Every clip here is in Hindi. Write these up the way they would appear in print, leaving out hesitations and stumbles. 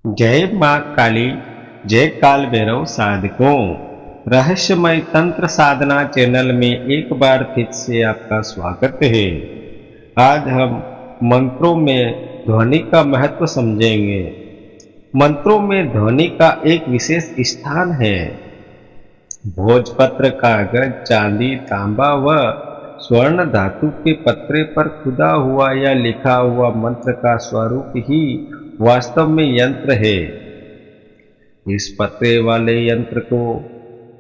जय माँ काली, जय काल भैरव साधकों। रहस्यमय तंत्र साधना चैनल में एक बार फिर से आपका स्वागत है। आज हम मंत्रों में ध्वनि का महत्व समझेंगे। मंत्रों में ध्वनि का एक विशेष स्थान है। भोजपत्र, कागज, चांदी, तांबा व स्वर्ण धातु के पत्रे पर खुदा हुआ या लिखा हुआ मंत्र का स्वरूप ही वास्तव में यंत्र है। इस पत्रे वाले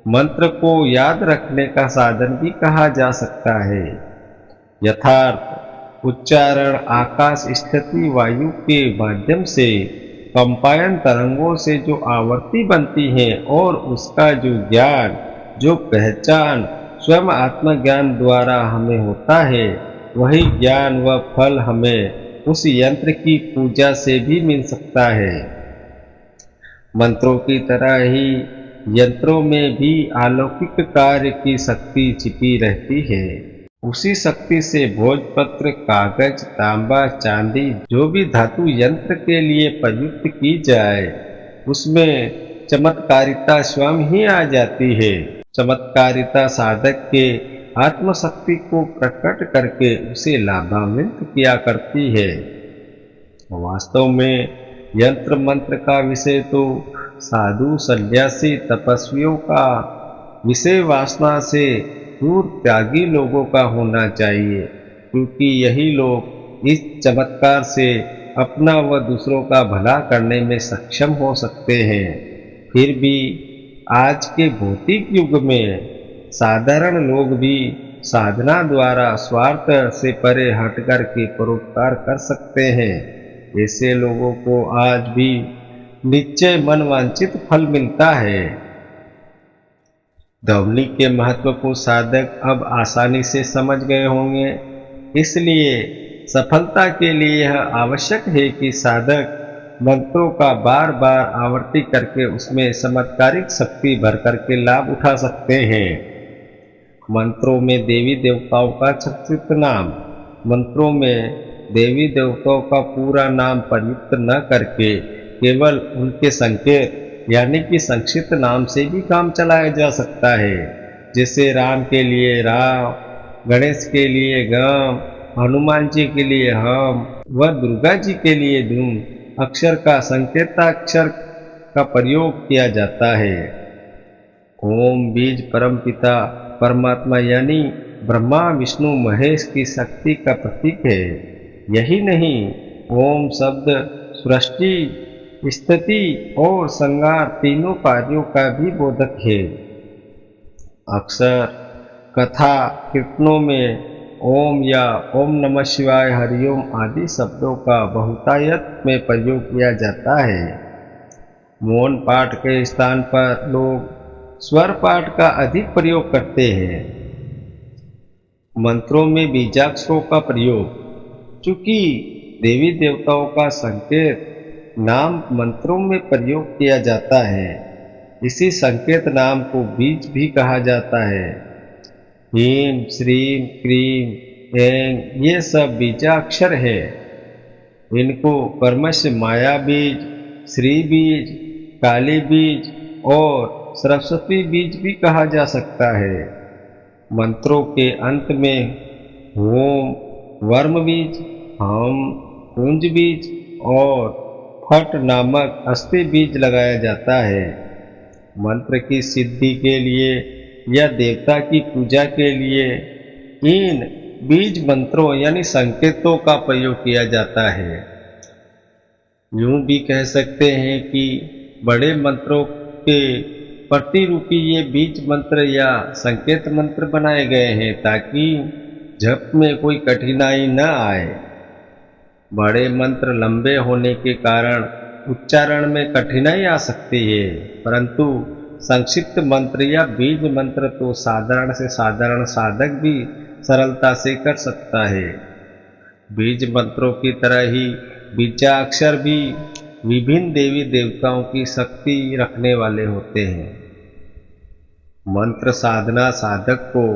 मंत्र को याद रखने का साधन भी कहा जा सकता है। यथार्थ उच्चारण आकाश स्थिति वायु के माध्यम से कंपायन तरंगों से जो आवृत्ति बनती है और उसका जो ज्ञान, जो पहचान स्वयं आत्मज्ञान द्वारा हमें होता है, वही ज्ञान व फल हमें उस यंत्र की पूजा से भी मिल सकता है। मंत्रों की तरह ही यंत्रों में भी अलौकिक कार्य की शक्ति छिपी रहती है। उसी शक्ति से भोजपत्र, कागज, तांबा, चांदी, जो भी धातु यंत्र के लिए प्रयुक्त की जाए, उसमें चमत्कारिता स्वयं ही आ जाती है। चमत्कारिता साधक के आत्मशक्ति को प्रकट करके उसे लाभान्वित किया करती है। वास्तव में यंत्र मंत्र का विषय तो साधु, सन्यासी, तपस्वियों का विषय वासना से दूर त्यागी लोगों का होना चाहिए, क्योंकि यही लोग इस चमत्कार से अपना व दूसरों का भला करने में सक्षम हो सकते हैं। फिर भी आज के भौतिक युग में साधारण लोग भी साधना द्वारा स्वार्थ से परे हटकर के परोपकार कर सकते हैं। ऐसे लोगों को आज भी निश्चय मनवांछित फल मिलता है। ध्वनि के महत्व को साधक अब आसानी से समझ गए होंगे। इसलिए सफलता के लिए यह आवश्यक है कि साधक मंत्रों का बार बार आवृत्ति करके उसमें चमत्कारिक शक्ति भर करके लाभ उठा सकते हैं। मंत्रों में देवी देवताओं का संक्षिप्त नाम। मंत्रों में देवी देवताओं का पूरा नाम प्रयुक्त न करके केवल उनके संकेत यानी कि संक्षिप्त नाम से भी काम चलाया जा सकता है। जैसे राम के लिए राम, गणेश के लिए गम, हनुमान जी के लिए हम व दुर्गा जी के लिए धूम अक्षर का संकेताक्षर का प्रयोग किया जाता है। ओम बीज परमपिता परमात्मा यानी ब्रह्मा विष्णु महेश की शक्ति का प्रतीक है। यही नहीं, ओम शब्द सृष्टि, स्थिति और संहार तीनों कार्यों का भी बोधक है। अक्सर कथा कीर्तनों में ओम या ओम नमः शिवाय, हरिओम आदि शब्दों का बहुतायत में प्रयोग किया जाता है। मौन पाठ के स्थान पर लोग स्वर पाठ का अधिक प्रयोग करते हैं। मंत्रों में बीजाक्षरों का प्रयोग। चूंकि देवी देवताओं का संकेत नाम मंत्रों में प्रयोग किया जाता है, इसी संकेत नाम को बीज भी कहा जाता है। ह्रीं, श्रीं, क्रीं, ऐं ये सब बीजाक्षर है। इनको कर्मश माया बीज, श्री बीज, काली बीज और सरस्वती बीज भी कहा जा सकता है। मंत्रों के अंत में होम, वर्म बीज, हम, कुंज बीज और फट नामक अस्थि बीज लगाया जाता है। मंत्र की सिद्धि के लिए या देवता की पूजा के लिए इन बीज मंत्रों यानी संकेतों का प्रयोग किया जाता है। यूं भी कह सकते हैं कि बड़े मंत्रों के प्रतिरूपी ये बीज मंत्र या संकेत मंत्र बनाए गए हैं ताकि जप में कोई कठिनाई न आए। बड़े मंत्र लंबे होने के कारण उच्चारण में कठिनाई आ सकती है, परंतु संक्षिप्त मंत्र या बीज मंत्र तो साधारण से साधारण साधक भी सरलता से कर सकता है। बीज मंत्रों की तरह ही बीजाक्षर भी विभिन्न देवी देवताओं की शक्ति रखने वाले होते हैं। मंत्र साधना साधक को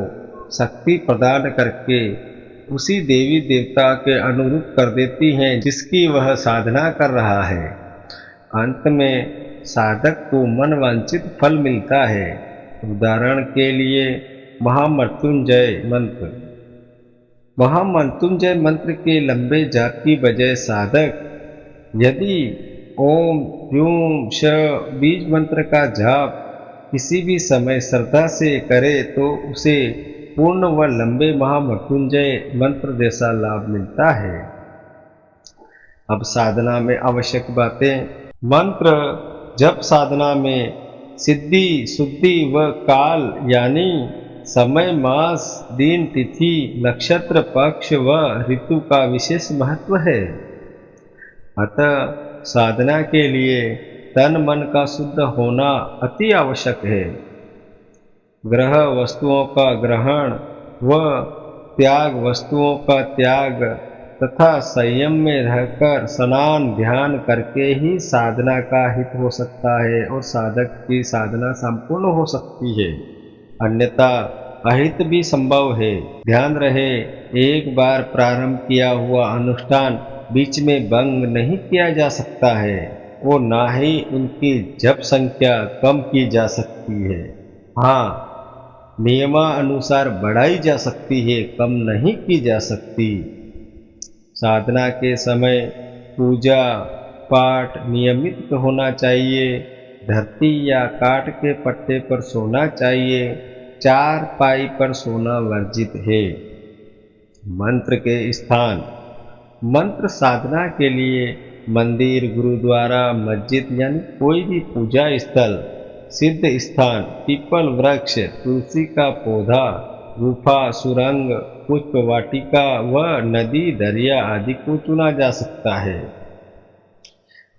शक्ति प्रदान करके उसी देवी देवता के अनुरूप कर देती हैं जिसकी वह साधना कर रहा है। अंत में साधक को मनवांछित फल मिलता है। उदाहरण के लिए महामृत्युंजय मंत्र। महामृत्युंजय मंत्र के लंबे जाप की बजाय साधक यदि ओम ह्यूम श बीज मंत्र का जाप किसी भी समय श्रद्धा से करे तो उसे पूर्ण व लंबे महामृत्युंजय मंत्र जैसा लाभ मिलता है। अब साधना में आवश्यक बातें। मंत्र जप साधना में सिद्धि शुद्धि व काल यानी समय मास दिन तिथि नक्षत्र पक्ष व ऋतु का विशेष महत्व है। अतः साधना के लिए तन मन का शुद्ध होना अति आवश्यक है। ग्रह वस्तुओं का ग्रहण व त्याग वस्तुओं का त्याग तथा संयम में रहकर स्नान ध्यान करके ही साधना का हित हो सकता है और साधक की साधना संपूर्ण हो सकती है, अन्यथा अहित भी संभव है। ध्यान रहे, एक बार प्रारंभ किया हुआ अनुष्ठान बीच में भंग नहीं किया जा सकता है और ना ही उनकी जप संख्या कम की जा सकती है। हाँ, नियमानुसार बढ़ाई जा सकती है, कम नहीं की जा सकती। साधना के समय पूजा पाठ नियमित होना चाहिए। धरती या काठ के पट्टे पर सोना चाहिए, चारपाई पर सोना वर्जित है। मंत्र के स्थान। मंत्र साधना के लिए मंदिर गुरुद्वारा मस्जिद यानी कोई भी पूजा स्थल, सिद्ध स्थान, पीपल वृक्ष, तुलसी का पौधा, गुफा सुरंग पुष्प वाटिका व नदी दरिया आदि को चुना जा सकता है।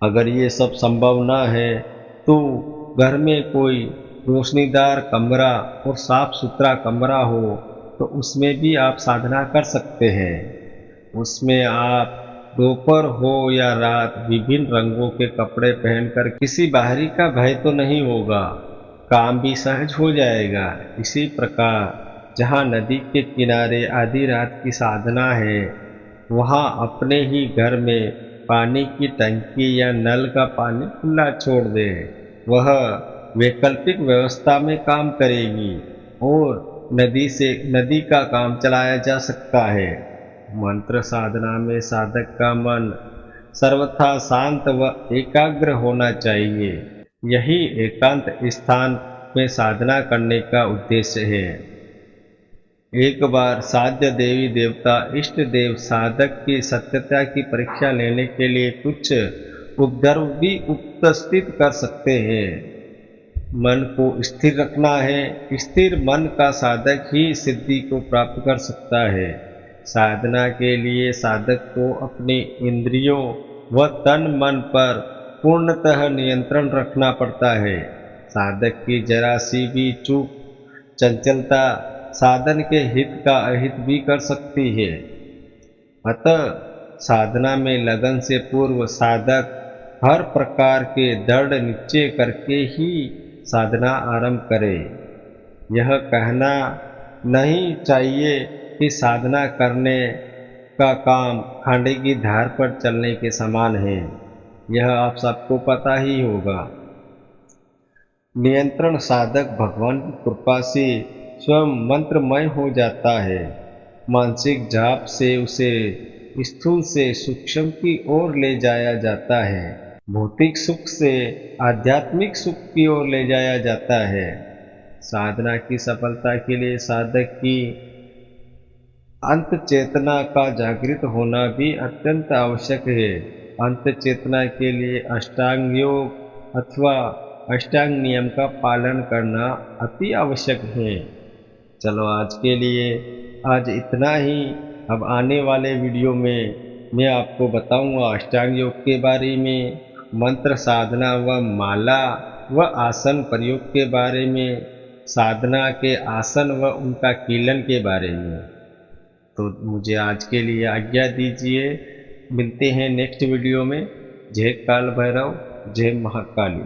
अगर ये सब संभव न है तो घर में कोई रोशनीदार कमरा और साफ सुथरा कमरा हो तो उसमें भी आप साधना कर सकते हैं। उसमें आप दोपहर हो या रात विभिन्न रंगों के कपड़े पहनकर किसी बाहरी का भय तो नहीं होगा, काम भी सहज हो जाएगा। इसी प्रकार जहाँ नदी के किनारे आधी रात की साधना है, वहाँ अपने ही घर में पानी की टंकी या नल का पानी खुला छोड़ दे, वह वैकल्पिक व्यवस्था में काम करेगी और नदी का काम चलाया जा सकता है। मंत्र साधना में साधक का मन सर्वथा शांत व एकाग्र होना चाहिए। यही एकांत स्थान में साधना करने का उद्देश्य है। एक बार साध्य देवी देवता इष्ट देव साधक की सत्यता की परीक्षा लेने के लिए कुछ उपद्रव भी उपस्थित कर सकते हैं। मन को स्थिर रखना है। स्थिर मन का साधक ही सिद्धि को प्राप्त कर सकता है। साधना के लिए साधक को अपने इंद्रियों व तन मन पर पूर्णतः नियंत्रण रखना पड़ता है। साधक की जरा सी भी चूक चंचलता साधन के हित का अहित भी कर सकती है। अतः साधना में लगन से पूर्व साधक हर प्रकार के दृढ़ निश्चय करके ही साधना आरंभ करे। यह कहना नहीं चाहिए कि साधना करने का काम खांडे की धार पर चलने के समान है, यह आप सबको पता ही होगा। नियंत्रण साधक भगवान की कृपा से स्वयं मंत्रमय हो जाता है। मानसिक जाप से उसे स्थूल से सूक्ष्म की ओर ले जाया जाता है, भौतिक सुख से आध्यात्मिक सुख की ओर ले जाया जाता है। साधना की सफलता के लिए साधक की अंत चेतना का जागृत होना भी अत्यंत आवश्यक है। अंत चेतना के लिए अष्टांग योग अथवा अष्टांग नियम का पालन करना अति आवश्यक है। चलो आज के लिए आज इतना ही। अब आने वाले वीडियो में मैं आपको बताऊंगा अष्टांग योग के बारे में, मंत्र साधना व माला व आसन प्रयोग के बारे में, साधना के आसन व उनका कीलन के बारे में। तो मुझे आज के लिए आज्ञा दीजिए। मिलते हैं नेक्स्ट वीडियो में। जय काल भैरव, जय महाकाली।